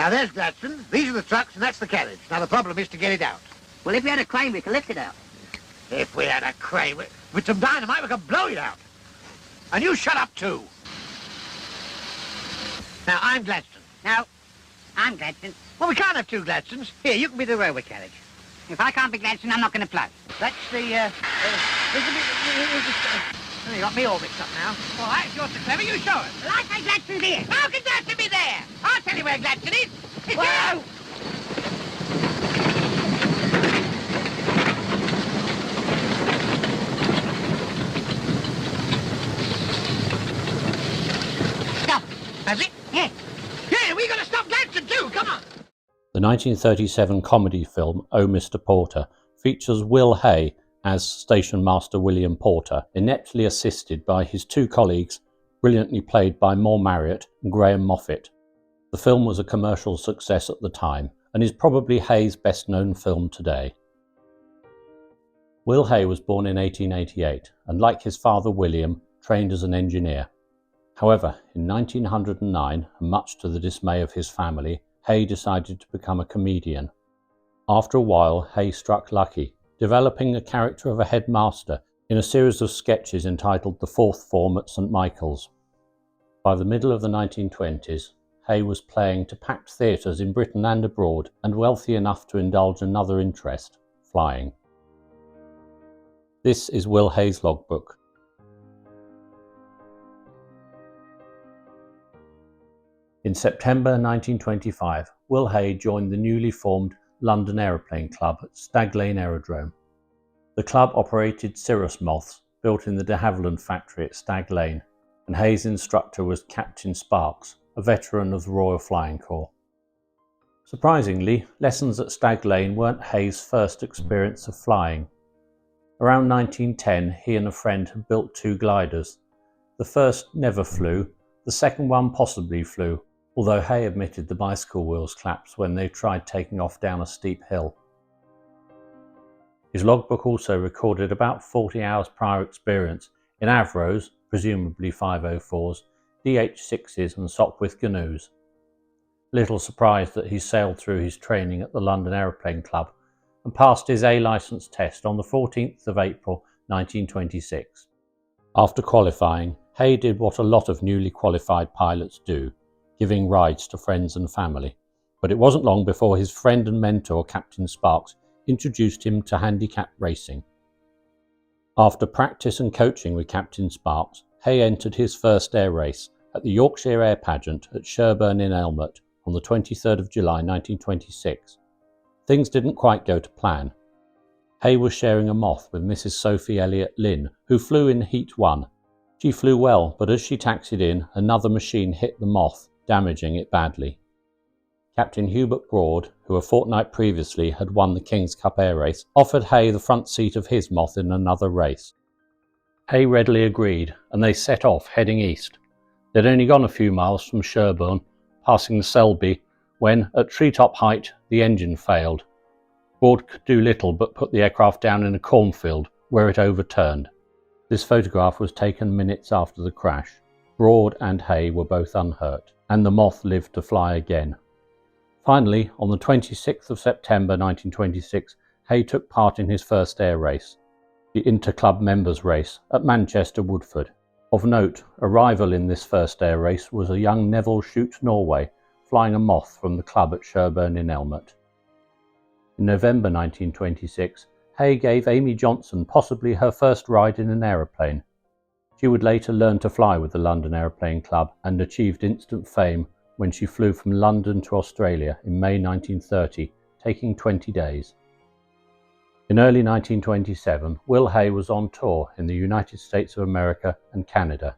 Now there's Gladstone, these are the trucks, and that's the carriage. Now the problem is to get it out. Well, if we had a crane, we could lift it out. If we had a crane, with some dynamite, we could blow it out. And you shut up too. Now, I'm Gladstone. No, I'm Gladstone. Well, we can't have two Gladstones. Here, you can be the railway carriage. If I can't be Gladstone, I'm not going to play. That's the, you got me all mixed up now. All right, if you're so clever, you show us. Well, I say Gladstone's here. How can Gladstone be there? I'll tell you where Gladstone is. It's Whoa! Stop. Has it? Yes. Yeah, we got to stop Gladstone too. Come on. The 1937 comedy film Oh Mr. Porter features Will Hay as Station Master William Porter, ineptly assisted by his two colleagues, brilliantly played by Moore Marriott and Graham Moffat. The film was a commercial success at the time and is probably Hay's best-known film today. Will Hay was born in 1888 and, like his father William, trained as an engineer. However, in 1909, and much to the dismay of his family, Hay decided to become a comedian. After a while, Hay struck lucky, developing the character of a headmaster in a series of sketches entitled The Fourth Form at St Michael's. By the middle of the 1920s, Hay was playing to packed theatres in Britain and abroad, and wealthy enough to indulge another interest, flying. This is Will Hay's logbook. In September 1925, Will Hay joined the newly formed London Aeroplane Club at Stag Lane Aerodrome. The club operated Cirrus moths built in the de Havilland factory at Stag Lane, and Hay's instructor was Captain Sparks, a veteran of the Royal Flying Corps. Surprisingly, lessons at Stag Lane weren't Hay's first experience of flying. Around 1910, he and a friend had built two gliders. The first never flew, the second one possibly flew, although Hay admitted the bicycle wheels collapsed when they tried taking off down a steep hill. His logbook also recorded about 40 hours prior experience in Avros, presumably 504s, DH6s and Sopwith canoes. Little surprised that he sailed through his training at the London Aeroplane Club and passed his A licence test on the 14th of April 1926. After qualifying, Hay did what a lot of newly qualified pilots do, giving rides to friends and family. But it wasn't long before his friend and mentor, Captain Sparks, introduced him to handicap racing. After practice and coaching with Captain Sparks, Hay entered his first air race at the Yorkshire Air Pageant at Sherburn in Elmet on the 23rd of July 1926. Things didn't quite go to plan. Hay was sharing a moth with Mrs. Sophie Elliott Lynn, who flew in Heat 1. She flew well, but as she taxied in, another machine hit the moth, damaging it badly. Captain Hubert Broad, who a fortnight previously had won the King's Cup Air Race, offered Hay the front seat of his moth in another race. Hay readily agreed, and they set off, heading east. They'd only gone a few miles from Sherburn, passing Selby, when, at treetop height, the engine failed. Broad could do little but put the aircraft down in a cornfield, where it overturned. This photograph was taken minutes after the crash. Broad and Hay were both unhurt, and the moth lived to fly again. Finally, on the 26th of September 1926, Hay took part in his first air race, the Interclub Members' Race, at Manchester Woodford. Of note, a rival in this first air race was a young Neville Shute Norway, flying a moth from the club at Sherburn in Elmet. In November 1926, Hay gave Amy Johnson possibly her first ride in an aeroplane. She would later learn to fly with the London Aeroplane Club and achieved instant fame when she flew from London to Australia in May 1930, taking 20 days. In early 1927, Will Hay was on tour in the United States of America and Canada.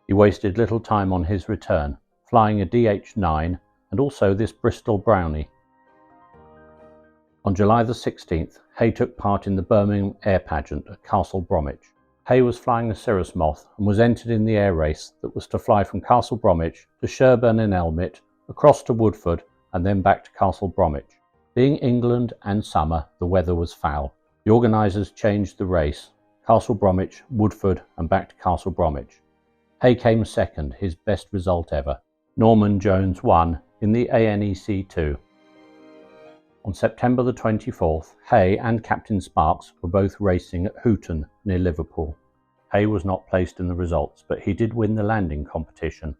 He wasted little time on his return, flying a DH-9 and also this Bristol Brownie. On July the 16th, Hay took part in the Birmingham Air Pageant at Castle Bromwich. Hay was flying a Cirrus moth and was entered in the air race that was to fly from Castle Bromwich to Sherburn in Elmet, across to Woodford and then back to Castle Bromwich. Being England and summer, the weather was foul. The organisers changed the race, Castle Bromwich, Woodford and back to Castle Bromwich. Hay came second, his best result ever. Norman Jones won in the ANEC-2. On September the 24th, Hay and Captain Sparks were both racing at Hooton near Liverpool. Hay was not placed in the results, but he did win the landing competition.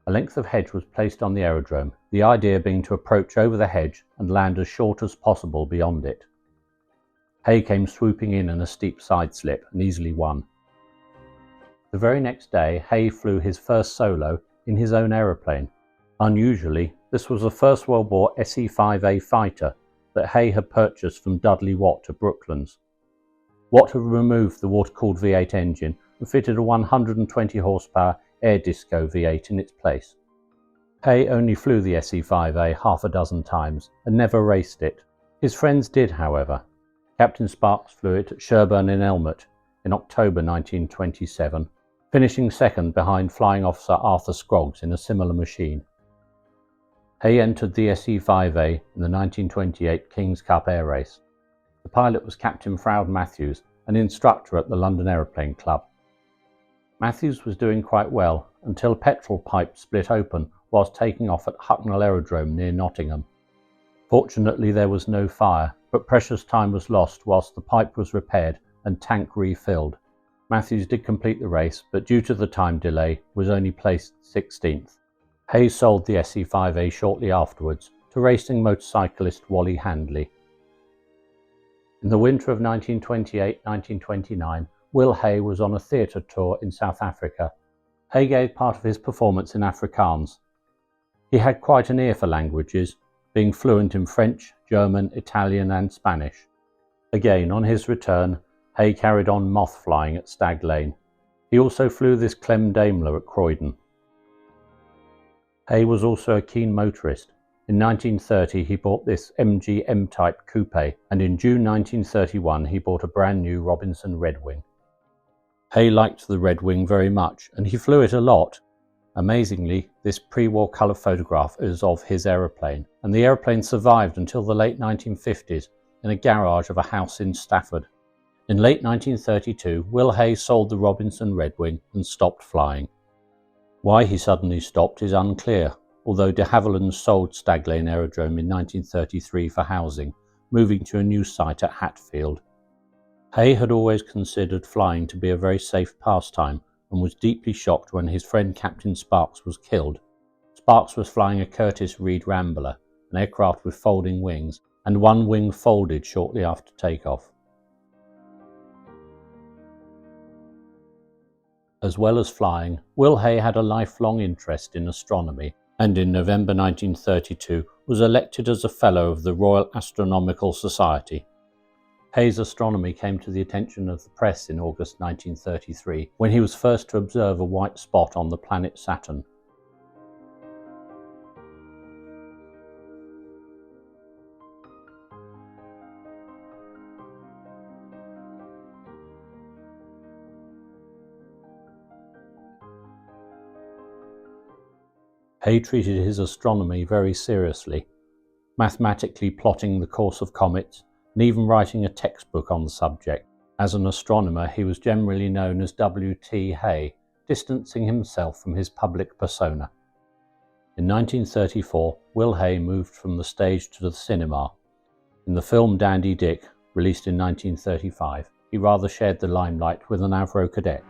A length of hedge was placed on the aerodrome, the idea being to approach over the hedge and land as short as possible beyond it. Hay came swooping in a steep side slip and easily won. The very next day, Hay flew his first solo in his own aeroplane. Unusually, this was a First World War SE-5A fighter that Hay had purchased from Dudley Watt of Brooklands. Watt had removed the water-cooled V8 engine and fitted a 120 horsepower air disco V8 in its place. Hay only flew the SE-5A half a dozen times and never raced it. His friends did, however. Captain Sparks flew it at Sherburn in Elmet in October 1927, finishing second behind Flying Officer Arthur Scroggs in a similar machine. Hay entered the SE-5A in the 1928 King's Cup Air Race. The pilot was Captain Froud Matthews, an instructor at the London Aeroplane Club. Matthews was doing quite well until a petrol pipe split open whilst taking off at Hucknall Aerodrome near Nottingham. Fortunately there was no fire, but precious time was lost whilst the pipe was repaired and tank refilled. Matthews did complete the race, but due to the time delay was only placed 16th. Hay sold the SE-5A shortly afterwards to racing motorcyclist Wally Handley. In the winter of 1928-1929, Will Hay was on a theatre tour in South Africa. Hay gave part of his performance in Afrikaans. He had quite an ear for languages, being fluent in French, German, Italian and Spanish. Again, on his return, Hay carried on moth flying at Stag Lane. He also flew this Clem Daimler at Croydon. Hay was also a keen motorist. In 1930 he bought this MG M-Type coupe, and in June 1931 he bought a brand new Robinson Redwing. Hay liked the Redwing very much, and he flew it a lot. Amazingly, this pre-war colour photograph is of his aeroplane, and the aeroplane survived until the late 1950s in a garage of a house in Stafford. In late 1932, Will Hay sold the Robinson Redwing and stopped flying. Why he suddenly stopped is unclear, although de Havilland sold Stag Lane Aerodrome in 1933 for housing, moving to a new site at Hatfield. Hay had always considered flying to be a very safe pastime and was deeply shocked when his friend Captain Sparks was killed. Sparks was flying a Curtiss Reed Rambler, an aircraft with folding wings, and one wing folded shortly after takeoff. As well as flying, Will Hay had a lifelong interest in astronomy, and in November 1932 was elected as a Fellow of the Royal Astronomical Society. Hay's astronomy came to the attention of the press in August 1933, when he was first to observe a white spot on the planet Saturn. Hay treated his astronomy very seriously, mathematically plotting the course of comets and even writing a textbook on the subject. As an astronomer, he was generally known as W.T. Hay, distancing himself from his public persona. In 1934, Will Hay moved from the stage to the cinema. In the film Dandy Dick, released in 1935, he rather shared the limelight with an Avro cadet.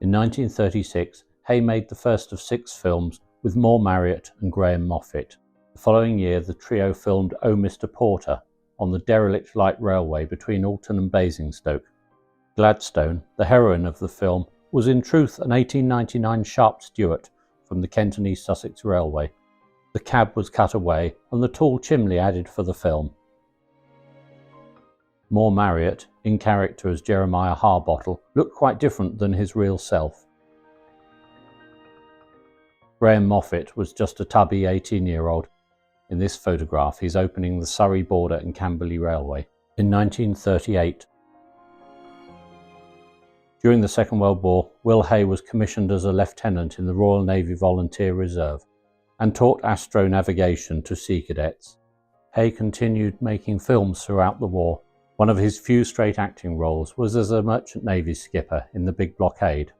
In 1936, Hay made the first of 6 films with Moore Marriott and Graham Moffat. The following year, the trio filmed Oh Mr. Porter on the derelict light railway between Alton and Basingstoke. Gladstone, the heroine of the film, was in truth an 1899 Sharp Stewart from the Kent and East Sussex Railway. The cab was cut away and the tall chimney added for the film. Moore Marriott, in character as Jeremiah Harbottle, looked quite different than his real self. Graham Moffat was just a tubby 18-year-old. In this photograph, he's opening the Surrey border and Camberley Railway. In 1938, During the Second World War, Will Hay was commissioned as a lieutenant in the Royal Navy Volunteer Reserve and taught astronavigation to sea cadets. Hay continued making films throughout the war. One of his few straight acting roles was as a merchant navy skipper in The Big Blockade.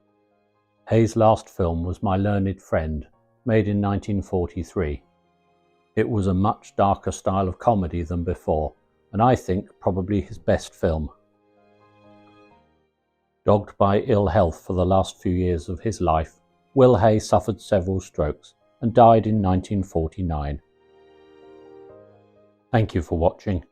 Hay's last film was My Learned Friend, made in 1943. It was a much darker style of comedy than before, and I think probably his best film. Dogged by ill health for the last few years of his life, Will Hay suffered several strokes and died in 1949. Thank you for watching.